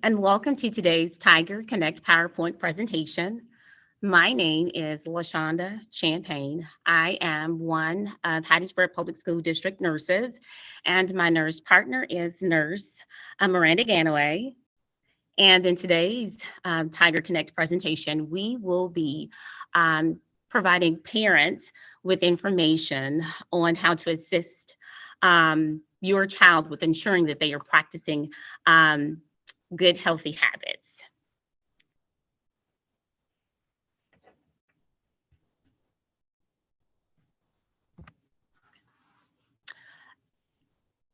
And welcome to today's Tiger Connect PowerPoint presentation. My name is LaShonda Champagne. I am one of Hattiesburg Public School District nurses, and my nurse partner is Nurse Miranda Ganaway. And in today's Tiger Connect presentation, we will be providing parents with information on how to assist your child with ensuring that they are practicing good, healthy habits.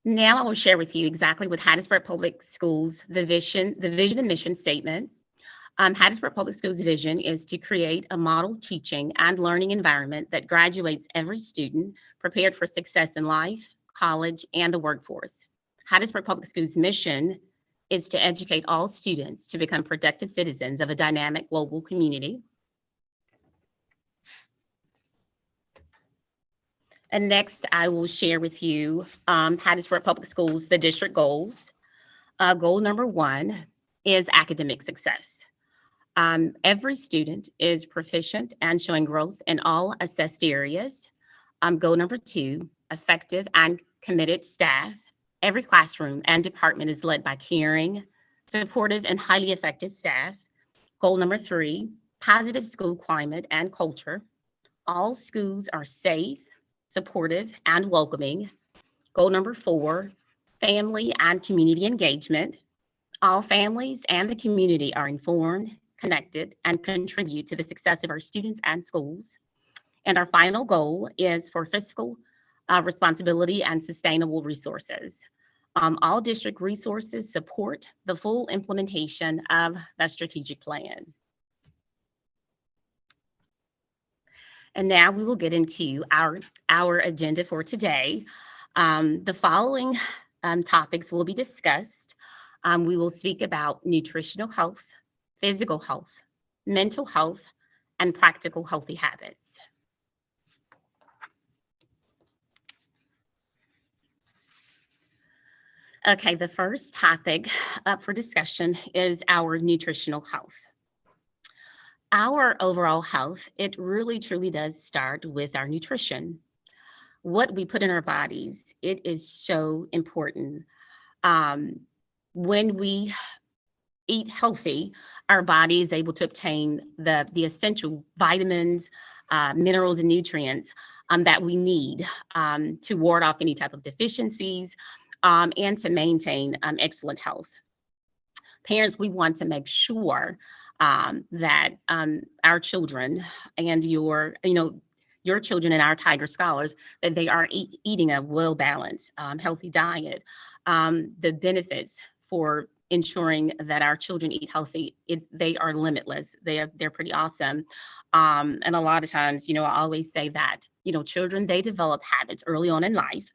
Now I will share with you exactly what Hattiesburg Public Schools, the vision and mission statement. Hattiesburg Public Schools' vision is to create a model teaching and learning environment that graduates every student prepared for success in life, college, and the workforce. Hattiesburg Public Schools' mission is to educate all students to become productive citizens of a dynamic global community. And next, I will share with you Hattiesburg Public Schools, the district goals. Goal number 1 is academic success. Every student is proficient and showing growth in all assessed areas. Goal number 2, effective and committed staff. Every classroom and department is led by caring, supportive, and highly effective staff. Goal number 3, positive school climate and culture. All schools are safe, supportive, and welcoming. Goal number 4, family and community engagement. All families and the community are informed, connected, and contribute to the success of our students and schools. And our final goal is for fiscal responsibility and sustainable resources. All district resources support the full implementation of the strategic plan. And now we will get into our agenda for today. The following topics will be discussed. We will speak about nutritional health, physical health, mental health, and practical healthy habits. Okay, the first topic up for discussion is our nutritional health. Our overall health, it really truly does start with our nutrition. What we put in our bodies, it is so important. When we eat healthy, our body is able to obtain the essential vitamins, minerals, and nutrients that we need to ward off any type of deficiencies and to maintain excellent health. Parents, we want to make sure that our children and your children and our Tiger scholars, that they are eating a well-balanced, healthy diet. The benefits for ensuring that our children eat healthy, they are limitless. They're pretty awesome. And a lot of times, I always say that, children, they develop habits early on in life.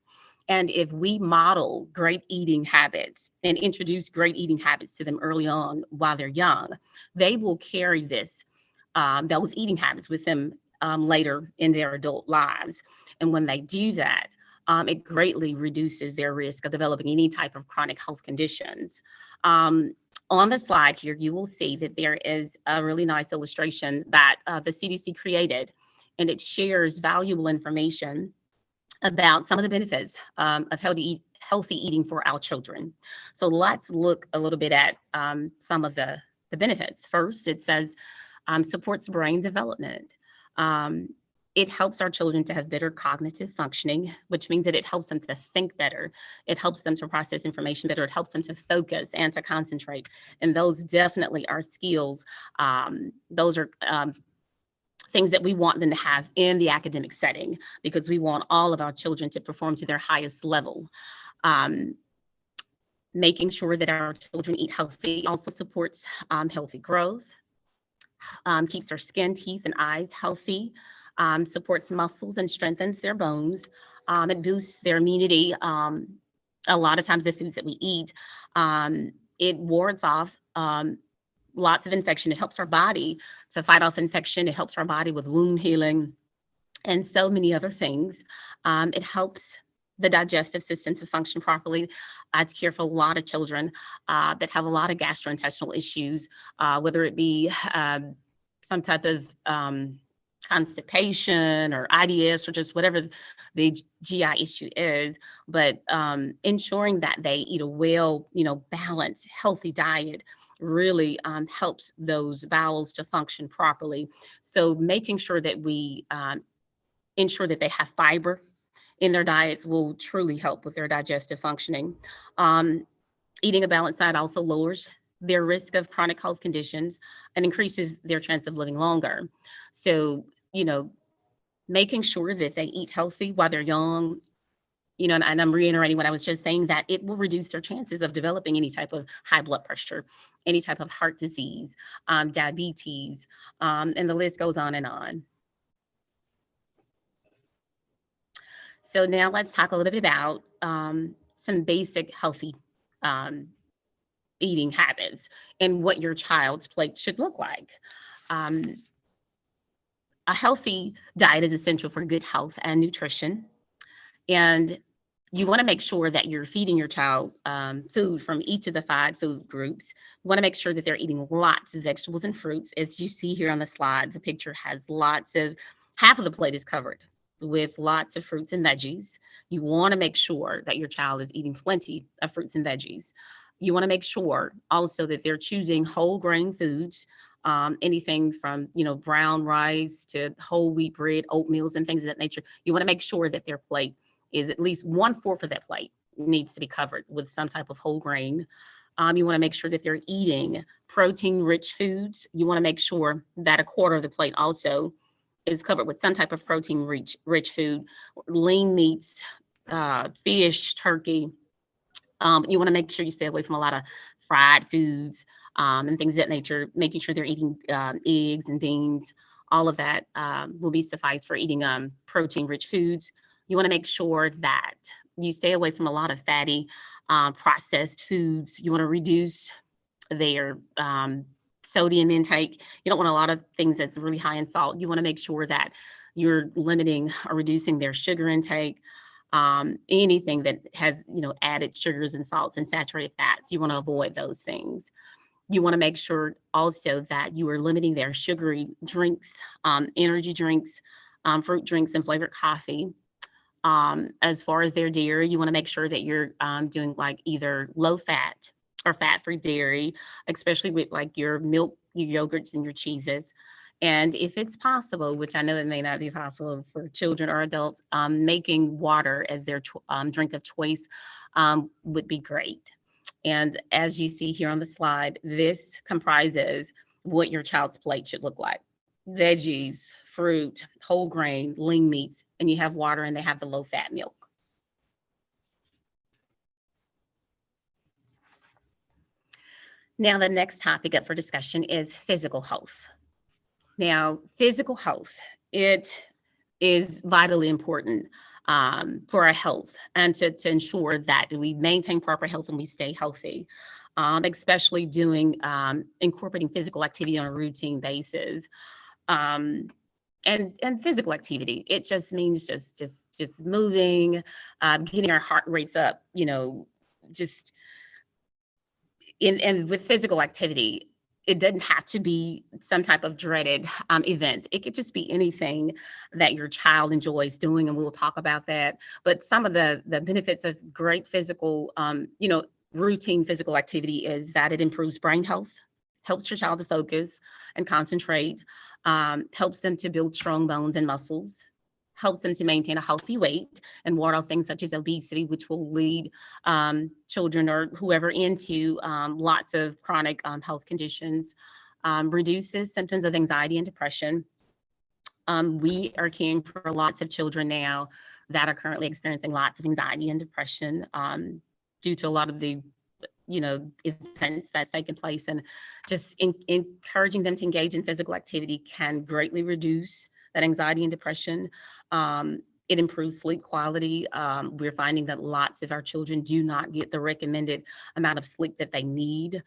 And if we model great eating habits and introduce great eating habits to them early on while they're young, they will carry those eating habits with them later in their adult lives. And when they do that, it greatly reduces their risk of developing any type of chronic health conditions. On the slide here, you will see that there is a really nice illustration that the CDC created, and it shares valuable information about some of the benefits of healthy eating for our children. So let's look a little bit at some of the benefits. First, it says supports brain development. It helps our children to have better cognitive functioning, which means that it helps them to think better. It helps them to process information better. It helps them to focus and to concentrate. And those definitely are skills. Those are things that we want them to have in the academic setting, because we want all of our children to perform to their highest level. Making sure that our children eat healthy also supports healthy growth, keeps their skin, teeth, and eyes healthy, supports muscles and strengthens their bones. It boosts their immunity. A lot of times the foods that we eat, it wards off lots of infection. It helps our body to fight off infection. It helps our body with wound healing and so many other things. It helps the digestive system to function properly. I care for a lot of children that have a lot of gastrointestinal issues, whether it be some type of constipation or IDS or just whatever the GI issue is. But ensuring that they eat a well, balanced, healthy diet really helps those bowels to function properly. So making sure that we ensure that they have fiber in their diets will truly help with their digestive functioning. Eating a balanced diet also lowers their risk of chronic health conditions and increases their chance of living longer. So, making sure that they eat healthy while they're young, and I'm reiterating what I was just saying, that it will reduce their chances of developing any type of high blood pressure, any type of heart disease, diabetes, and the list goes on and on. So now let's talk a little bit about some basic healthy eating habits and what your child's plate should look like. A healthy diet is essential for good health and nutrition. And you want to make sure that you're feeding your child food from each of the 5 food groups. You want to make sure that they're eating lots of vegetables and fruits. As you see here on the slide, the picture has half of the plate is covered with lots of fruits and veggies. You want to make sure that your child is eating plenty of fruits and veggies. You want to make sure also that they're choosing whole grain foods, anything from, brown rice to whole wheat bread, oatmeals, and things of that nature. You want to make sure that their plate is at least 1/4 of that plate needs to be covered with some type of whole grain. You want to make sure that they're eating protein-rich foods. You want to make sure that 1/4 of the plate also is covered with some type of protein-rich food, lean meats, fish, turkey. You want to make sure you stay away from a lot of fried foods and things of that nature, making sure they're eating eggs and beans. All of that will be suffice for eating protein-rich foods. You want to make sure that you stay away from a lot of fatty processed foods. You want to reduce their sodium intake. You don't want a lot of things that's really high in salt. You want to make sure that you're limiting or reducing their sugar intake. Anything that has, added sugars and salts and saturated fats, you want to avoid those things. You want to make sure also that you are limiting their sugary drinks, energy drinks, fruit drinks, and flavored coffee. As far as their dairy, you want to make sure that you're doing like either low fat or fat-free dairy, especially with like your milk, your yogurts, and your cheeses. And if it's possible, which I know it may not be possible for children or adults, making water as their drink of choice would be great. And as you see here on the slide, this comprises what your child's plate should look like. Veggies, fruit, whole grain, lean meats, and you have water and they have the low fat milk. Now, the next topic up for discussion is physical health. Now, physical health, it is vitally important for our health and to ensure that we maintain proper health and we stay healthy, especially doing incorporating physical activity on a routine basis. And physical activity, it just means just moving, getting our heart rates up, just and with physical activity, it doesn't have to be some type of dreaded event. It could just be anything that your child enjoys doing, and we'll talk about that. But some of the benefits of great physical, routine physical activity is that it improves brain health, helps your child to focus and concentrate, helps them to build strong bones and muscles, helps them to maintain a healthy weight and ward off things such as obesity, which will lead children or whoever into lots of chronic health conditions, reduces symptoms of anxiety and depression. We are caring for lots of children now that are currently experiencing lots of anxiety and depression due to a lot of the events that's taken place, and just encouraging them to engage in physical activity can greatly reduce that anxiety and depression. It improves sleep quality. We're finding that lots of our children do not get the recommended amount of sleep that they need.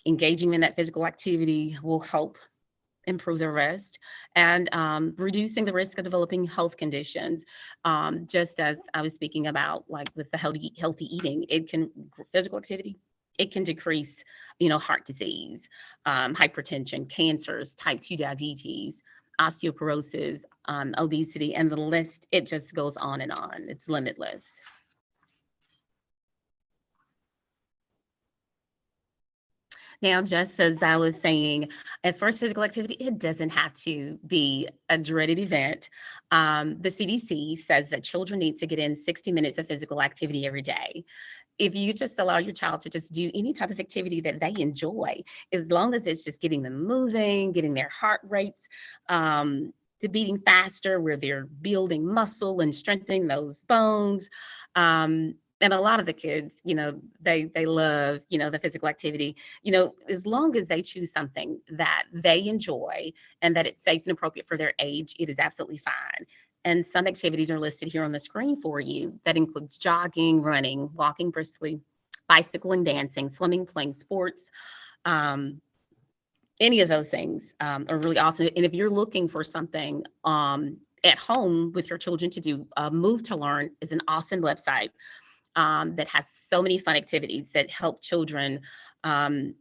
Engaging in that physical activity will help improve their rest, and reducing the risk of developing health conditions. Just as I was speaking about, like with the healthy eating, physical activity, it can decrease, heart disease, hypertension, cancers, type 2 diabetes, osteoporosis, obesity, and the list, it just goes on and on. It's limitless. Now, just as I was saying, as far as physical activity, it doesn't have to be a dreaded event. The CDC says that children need to get in 60 minutes of physical activity every day. If you just allow your child to just do any type of activity that they enjoy, as long as it's just getting them moving, getting their heart rates to beating faster, where they're building muscle and strengthening those bones. And a lot of the kids, they love, the physical activity, as long as they choose something that they enjoy and that it's safe and appropriate for their age, it is absolutely fine. And some activities are listed here on the screen for you. That includes jogging, running, walking briskly, bicycling, dancing, swimming, playing sports. Any of those things are really awesome. And if you're looking for something at home with your children to do, Move to Learn is an awesome website that has so many fun activities that help children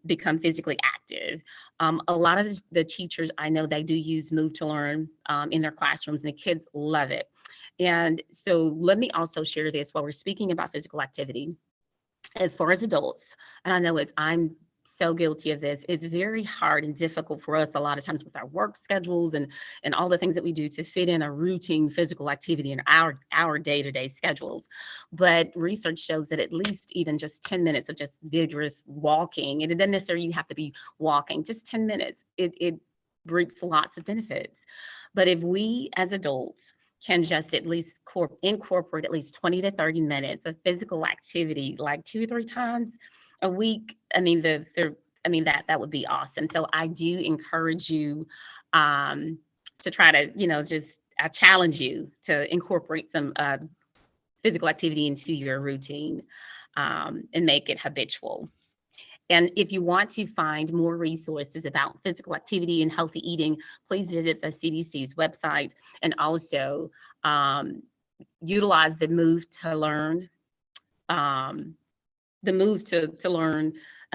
become physically active. A lot of the teachers I know, they do use Move to Learn in their classrooms, and the kids love it. And so let me also share this while we're speaking about physical activity. As far as adults, and I know I'm so guilty of this. It's very hard and difficult for us a lot of times with our work schedules and all the things that we do to fit in a routine physical activity in our day-to-day schedules. But research shows that at least even just 10 minutes of just vigorous walking, and it doesn't necessarily you have to be walking, just 10 minutes, it reaps lots of benefits. But if we as adults can just at least incorporate at least 20 to 30 minutes of physical activity, like 2 or 3 times a week, I mean, that would be awesome. So I do encourage you to try to, I challenge you to incorporate some physical activity into your routine and make it habitual. And if you want to find more resources about physical activity and healthy eating, please visit the CDC's website, and also utilize the Move to Learn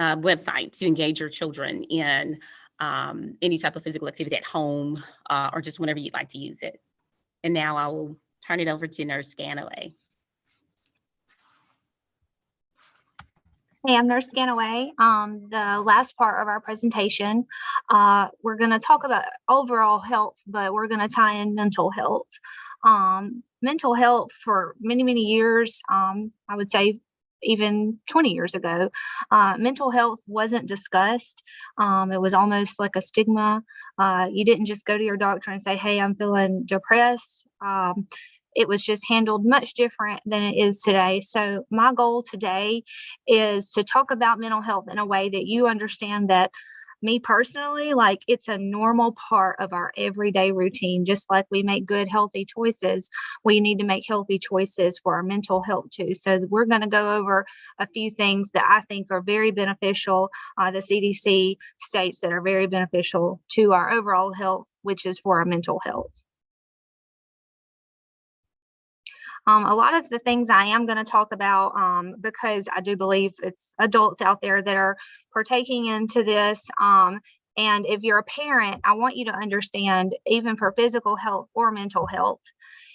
website to engage your children in any type of physical activity at home or just whenever you'd like to use it. And now I will turn it over to Nurse Scanaway. Hey, I'm Nurse Scanaway. The last part of our presentation, we're going to talk about overall health, but we're going to tie in mental health. Mental health for many, many years, I would say even 20 years ago, mental health wasn't discussed. It was almost like a stigma. You didn't just go to your doctor and say, hey, I'm feeling depressed. It was just handled much different than it is today. So my goal today is to talk about mental health in a way that you understand that me personally, like it's a normal part of our everyday routine. Just like we make good, healthy choices, we need to make healthy choices for our mental health too. So we're going to go over a few things that I think are very beneficial. The CDC states that are very beneficial to our overall health, which is for our mental health. A lot of the things I am going to talk about, because I do believe it's adults out there that are partaking into this. And if you're a parent, I want you to understand, even for physical health or mental health,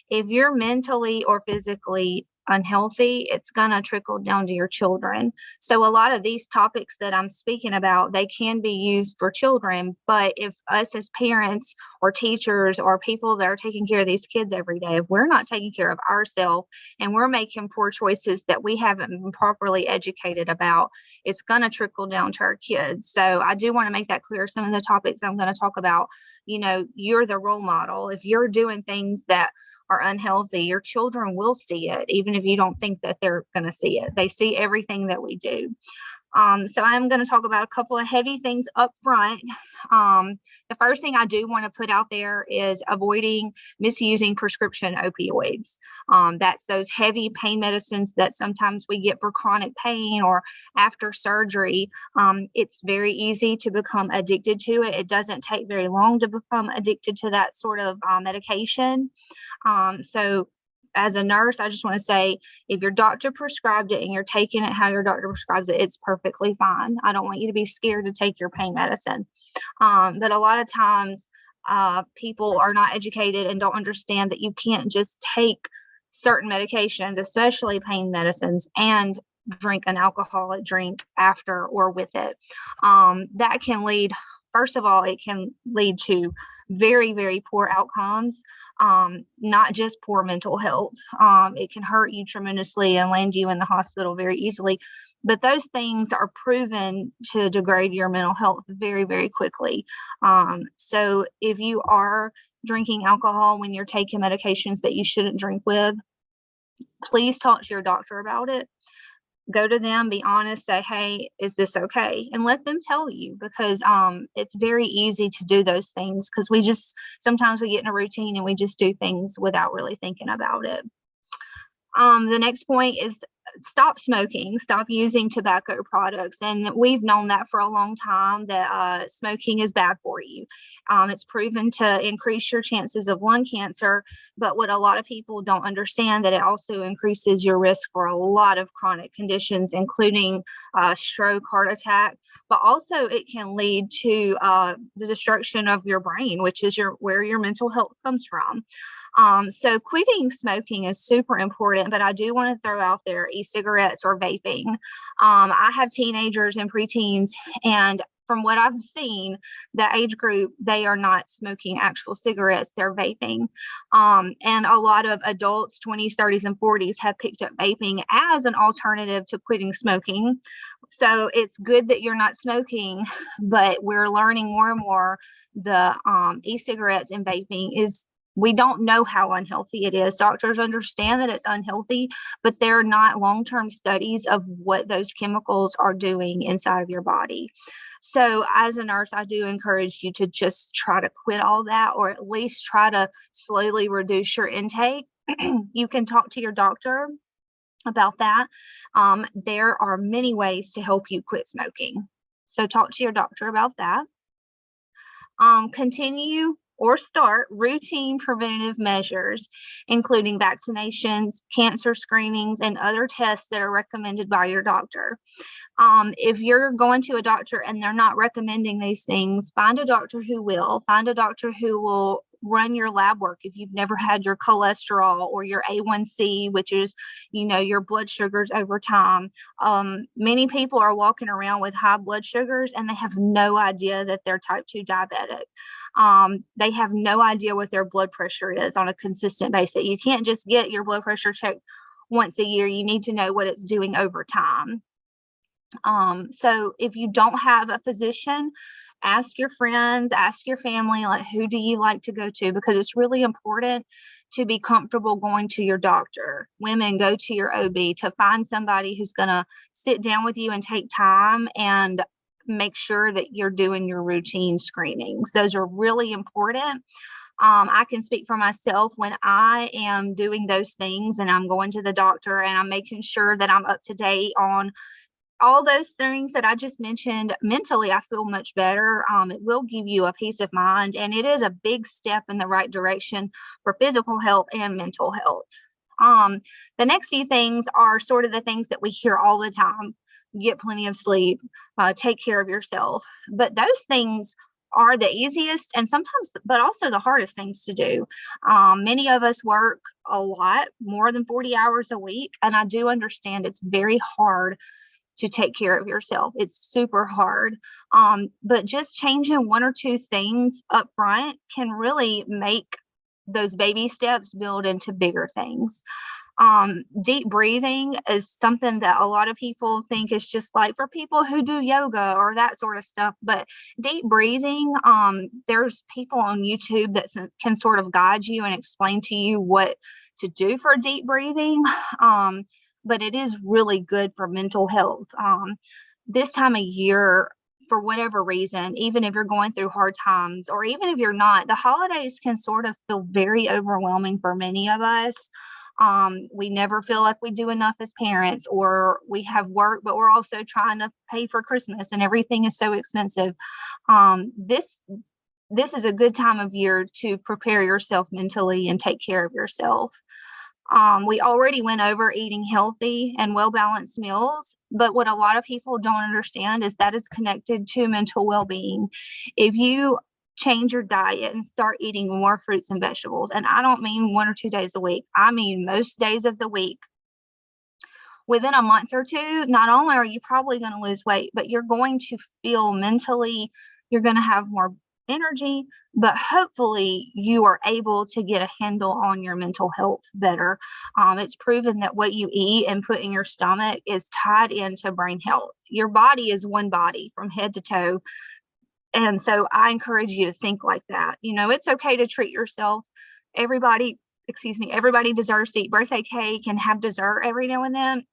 if you're mentally or physically unhealthy, it's going to trickle down to your children. So a lot of these topics that I'm speaking about, they can be used for children. But if us as parents or teachers or people that are taking care of these kids every day, if we're not taking care of ourselves and we're making poor choices that we haven't been properly educated about, it's going to trickle down to our kids. So I do want to make that clear. Some of the topics I'm going to talk about, you're the role model. If you're doing things that are unhealthy, your children will see it, even if you don't think that they're going to see it. They see everything that we do. So I'm going to talk about a couple of heavy things up front. The first thing I do want to put out there is avoiding misusing prescription opioids. That's those heavy pain medicines that sometimes we get for chronic pain or after surgery. It's very easy to become addicted to it. It doesn't take very long to become addicted to that sort of medication. So as a nurse, I just want to say, if your doctor prescribed it and you're taking it how your doctor prescribes it, it's perfectly fine. I don't want you to be scared to take your pain medicine. But a lot of times, people are not educated and don't understand that you can't just take certain medications, especially pain medicines, and drink an alcoholic drink after or with it. That can lead, first of all, it can lead to very, very poor outcomes, not just poor mental health. It can hurt you tremendously and land you in the hospital very easily. But those things are proven to degrade your mental health very, very quickly. So if you are drinking alcohol when you're taking medications that you shouldn't drink with, please talk to your doctor about it. Go to them, be honest, say, hey, is this okay? And let them tell you, because it's very easy to do those things because sometimes we get in a routine and we just do things without really thinking about it. The next point is stop smoking, stop using tobacco products. And we've known that for a long time, that smoking is bad for you. It's proven to increase your chances of lung cancer. But what a lot of people don't understand, that it also increases your risk for a lot of chronic conditions, including stroke, heart attack. But also it can lead to the destruction of your brain, which is where your mental health comes from. So quitting smoking is super important, but I do want to throw out there e-cigarettes or vaping. I have teenagers and preteens, and from what I've seen, the age group, they are not smoking actual cigarettes, they're vaping. And a lot of adults, 20s, 30s, and 40s, have picked up vaping as an alternative to quitting smoking. So it's good that you're not smoking, but we're learning more and more the e-cigarettes and vaping we don't know how unhealthy it is. Doctors understand that it's unhealthy, but there are not long-term studies of what those chemicals are doing inside of your body. So as a nurse, I do encourage you to just try to quit all that, or at least try to slowly reduce your intake. You can talk to your doctor about that. There are many ways to help you quit smoking. So talk to your doctor about that. Continue or start routine preventative measures, including vaccinations, cancer screenings, and other tests that are recommended by your doctor. If you're going to a doctor and they're not recommending these things, find a doctor who will. Find a doctor who will run your lab work if you've never had your cholesterol or your A1C, which is, your blood sugars over time. Many people are walking around with high blood sugars and they have no idea that they're type 2 diabetic. They have no idea what their blood pressure is on a consistent basis. You can't just get your blood pressure checked once a year. You need to know what it's doing over time. So if you don't have a physician, ask your friends, ask your family, like, who do you like to go to? Because it's really important to be comfortable going to your doctor. Women, go to your OB, to find somebody who's going to sit down with you and take time and make sure that you're doing your routine screenings. Those are really important. I can speak for myself. When I am doing those things and I'm going to the doctor and I'm making sure that I'm up to date on all those things that I just mentioned, mentally, I feel much better. It will give you a peace of mind, and it is a big step in the right direction for physical health and mental health. The next few things are sort of the things that we hear all the time. Get plenty of sleep, take care of yourself. But those things are the easiest and sometimes, but also the hardest things to do. Many of us work a lot, more than 40 hours a week, and I do understand it's very hard to take care of yourself. It's super hard. But just changing one or two things up front can really make those baby steps build into bigger things. Deep breathing is something that a lot of people think is just like for people who do yoga or that sort of stuff. But deep breathing, there's people on YouTube that can sort of guide you and explain to you what to do for deep breathing. But it is really good for mental health. this time of year, for whatever reason, even if you're going through hard times, or even if you're not, the holidays can sort of feel very overwhelming for many of us. We never feel like we do enough as parents, or we have work, but we're also trying to pay for Christmas and everything is so expensive. This is a good time of year to prepare yourself mentally and take care of yourself. We already went over eating healthy and well-balanced meals, but what a lot of people don't understand is that is connected to mental well-being. If you change your diet and start eating more fruits and vegetables, and I don't mean 1 or 2 days a week, I mean most days of the week, within a month or two, not only are you probably going to lose weight, but you're going to feel mentally, you're going to have more energy, but hopefully you are able to get a handle on your mental health better. It's proven that what you eat and put in your stomach is tied into brain health. Your body is one body from head to toe. And so I encourage you to think like that. It's okay to treat yourself. Everybody, everybody deserves to eat birthday cake and have dessert every now and then,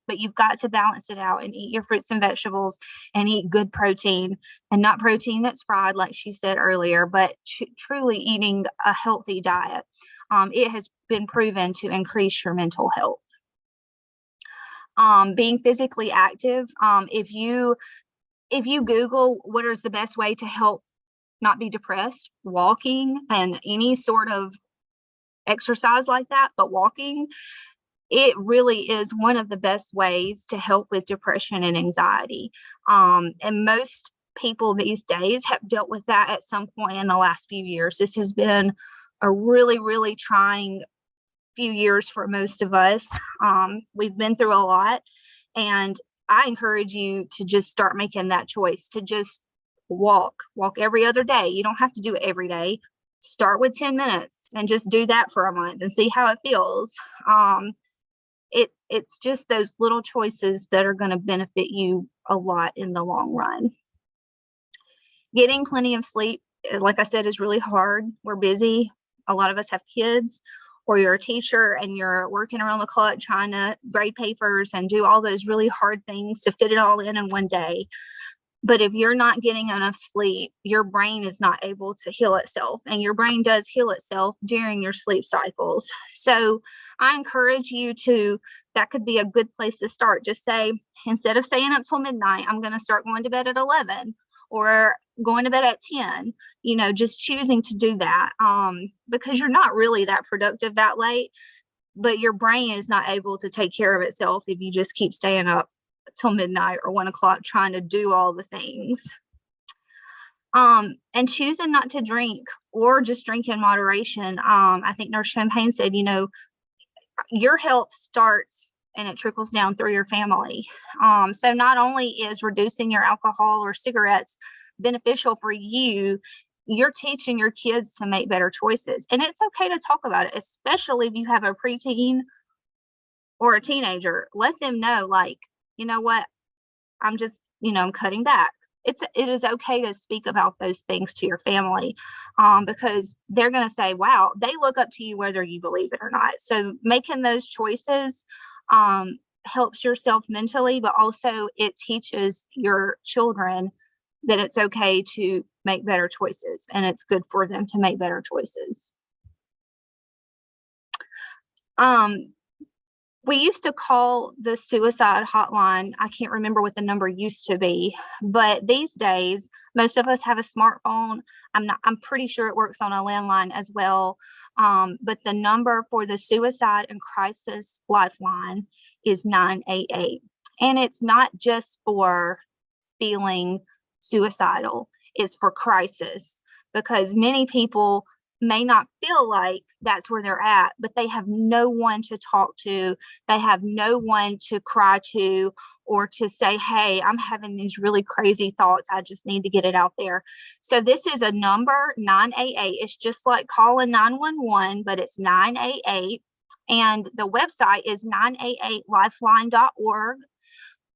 but you've got to balance it out and eat your fruits and vegetables and eat good protein, and not protein that's fried, like she said earlier, but truly eating a healthy diet. It has been proven to increase your mental health. Being physically active, if you Google what is the best way to help not be depressed, walking and any sort of exercise like that, but walking, it really is one of the best ways to help with depression and anxiety. And most people these days have dealt with that at some point in the last few years. This has been a really, really trying few years for most of us. We've been through a lot, and I encourage you to just start making that choice to just walk every other day. You don't have to do it every day. Start with 10 minutes and just do that for a month and see how it feels. It's just those little choices that are going to benefit you a lot in the long run. Getting plenty of sleep, like I said, is really hard. We're busy. A lot of us have kids, or you're a teacher and you're working around the clock trying to grade papers and do all those really hard things to fit it all in one day. But if you're not getting enough sleep, your brain is not able to heal itself, and your brain does heal itself during your sleep cycles. So I encourage you that could be a good place to start. Just say, instead of staying up till midnight, I'm going to start going to bed at 11 or going to bed at 10, just choosing to do that, because you're not really that productive that late, but your brain is not able to take care of itself if you just keep staying up till midnight or 1 o'clock trying to do all the things. And choosing not to drink, or just drink in moderation. I think Nurse Champagne said, your health starts and it trickles down through your family. So not only is reducing your alcohol or cigarettes beneficial for you, you're teaching your kids to make better choices. And it's okay to talk about it, especially if you have a preteen or a teenager. Let them know, like, you know what, I'm just, I'm cutting back. It is okay to speak about those things to your family, because they're going to say, wow, they look up to you whether you believe it or not. So making those choices helps yourself mentally, but also it teaches your children that it's okay to make better choices, and it's good for them to make better choices. We used to call the suicide hotline, I can't remember what the number used to be, but these days, most of us have a smartphone. I'm pretty sure it works on a landline as well. But the number for the Suicide and Crisis Lifeline is 988. And it's not just for feeling suicidal, it's for crisis, because many people may not feel like that's where they're at, but they have no one to talk to. They have no one to cry to, or to say, hey, I'm having these really crazy thoughts. I just need to get it out there. So this is a number, 988. It's just like calling 911, but it's 988. And the website is 988lifeline.org.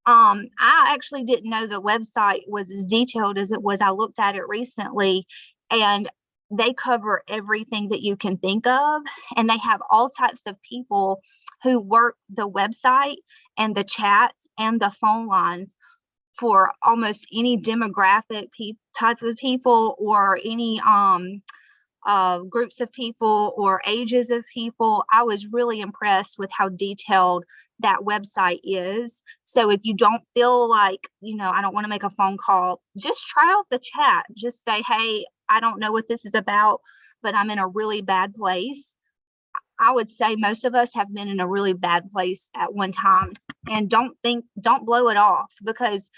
I actually didn't know the website was as detailed as it was. I looked at it recently, and they cover everything that you can think of, and they have all types of people who work the website and the chats and the phone lines for almost any demographic type of people, or any groups of people or ages of people. I was really impressed with how detailed that website is. So if you don't feel like, I don't want to make a phone call, just try out the chat. Just say, hey, I don't know what this is about, but I'm in a really bad place. I would say most of us have been in a really bad place at one time, and don't blow it off, because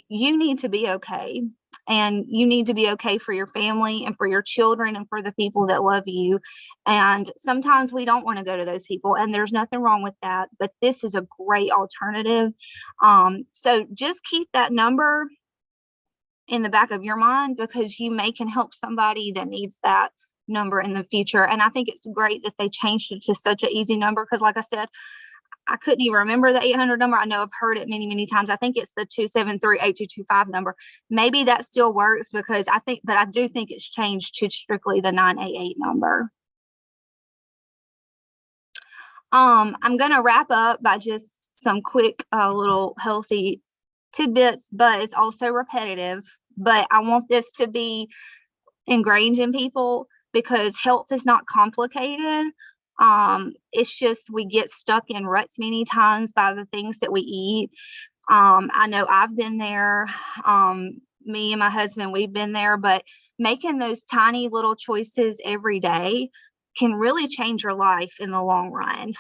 you need to be okay, and you need to be okay for your family and for your children and for the people that love you. And sometimes we don't want to go to those people, and there's nothing wrong with that, but this is a great alternative. So just keep that number in the back of your mind, because you can help somebody that needs that number in the future. And I think it's great that they changed it to such an easy number, because like I said, I couldn't even remember the 800 number. I know I've heard it many, many times. I think it's the 273-8225 number. Maybe that still works, because I do think it's changed to strictly the 988 number. I'm going to wrap up by just some quick little healthy tidbits, but it's also repetitive. But I want this to be ingrained in people, because health is not complicated. It's just we get stuck in ruts many times by the things that we eat. I know I've been there. Me and my husband, we've been there, but making those tiny little choices every day can really change your life in the long run.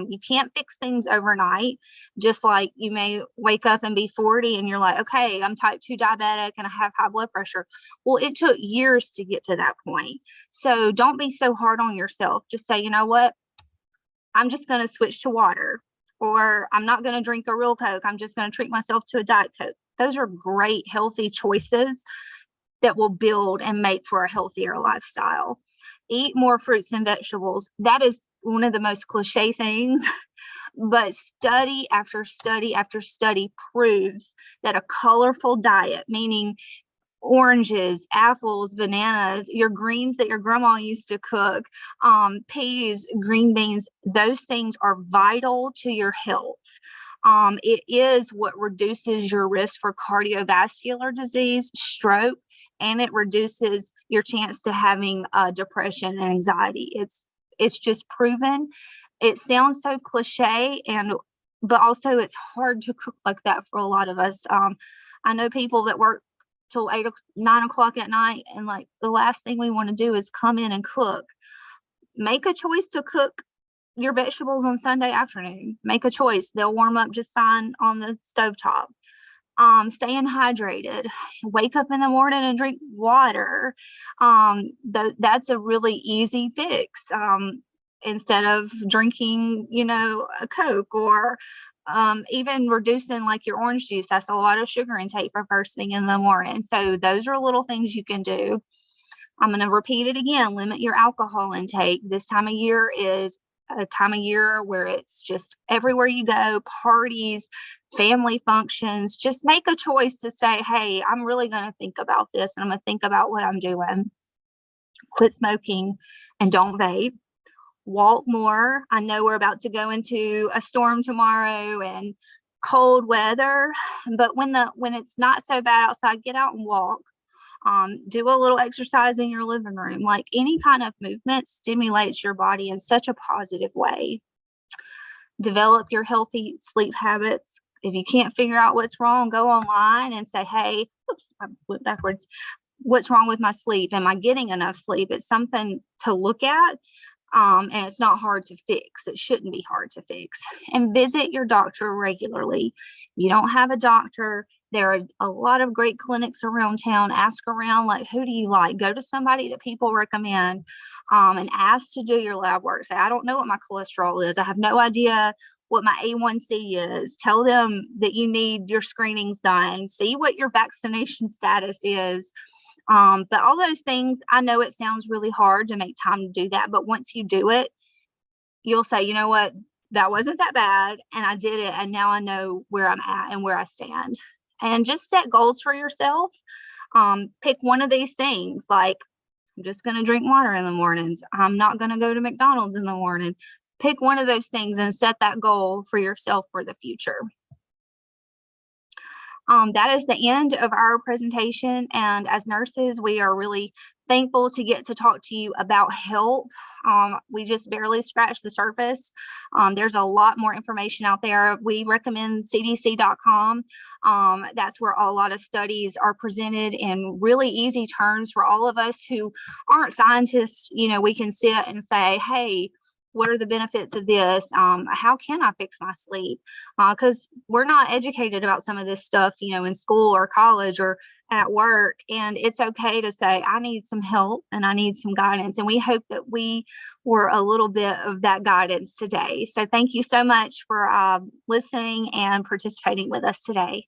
You can't fix things overnight. Just like you may wake up and be 40 and you're like, okay, I'm type 2 diabetic and I have high blood pressure. Well, it took years to get to that point. So don't be so hard on yourself. Just say, you know what? I'm just going to switch to water, or I'm not going to drink a real Coke. I'm just going to treat myself to a Diet Coke. Those are great, healthy choices that will build and make for a healthier lifestyle. Eat more fruits and vegetables. That is one of the most cliche things, but study after study after study proves that a colorful diet, meaning oranges, apples, bananas, your greens that your grandma used to cook, peas, green beans, those things are vital to your health. It is what reduces your risk for cardiovascular disease, stroke, and it reduces your chance to having depression and anxiety. It's just proven. It sounds so cliche, but also it's hard to cook like that for a lot of us. I know people that work till 9 o'clock at night, and like the last thing we want to do is come in and cook. Make a choice to cook your vegetables on Sunday afternoon. Make a choice. They'll warm up just fine on the stovetop. Staying hydrated. Wake up in the morning and drink water. That's a really easy fix. Instead of drinking, a Coke, or even reducing like your orange juice. That's a lot of sugar intake for first thing in the morning. So those are little things you can do. I'm going to repeat it again. Limit your alcohol intake. This time of year is a time of year where it's just everywhere you go, parties, family functions. Just make a choice to say, hey, I'm really going to think about this, and I'm going to think about what I'm doing. Quit smoking and don't vape. Walk more. I know we're about to go into a storm tomorrow and cold weather, but when it's not so bad outside, get out and walk. Do a little exercise in your living room. Like, any kind of movement stimulates your body in such a positive way. Develop your healthy sleep habits. If you can't figure out what's wrong, go online and say, hey, oops, I went backwards. What's wrong with my sleep? Am I getting enough sleep? It's something to look at. And it's not hard to fix. It shouldn't be hard to fix. And visit your doctor regularly. If you don't have a doctor, there are a lot of great clinics around town. Ask around, like, who do you like? Go to somebody that people recommend, and ask to do your lab work. Say, I don't know what my cholesterol is. I have no idea what my A1C is. Tell them that you need your screenings done. See what your vaccination status is. But all those things, I know it sounds really hard to make time to do that, but once you do it, you'll say, you know what, that wasn't that bad, and I did it, and now I know where I'm at and where I stand. And just set goals for yourself. Pick one of these things, like, I'm just going to drink water in the mornings. I'm not going to go to McDonald's in the morning. Pick one of those things and set that goal for yourself for the future. That is the end of our presentation. And as nurses, we are really thankful to get to talk to you about health. We just barely scratched the surface. There's a lot more information out there. We recommend cdc.com. That's where a lot of studies are presented in really easy terms for all of us who aren't scientists. We can sit and say, hey, what are the benefits of this? How can I fix my sleep? Because we're not educated about some of this stuff, in school or college or at work. And it's okay to say, I need some help and I need some guidance. And we hope that we were a little bit of that guidance today. So thank you so much for listening and participating with us today.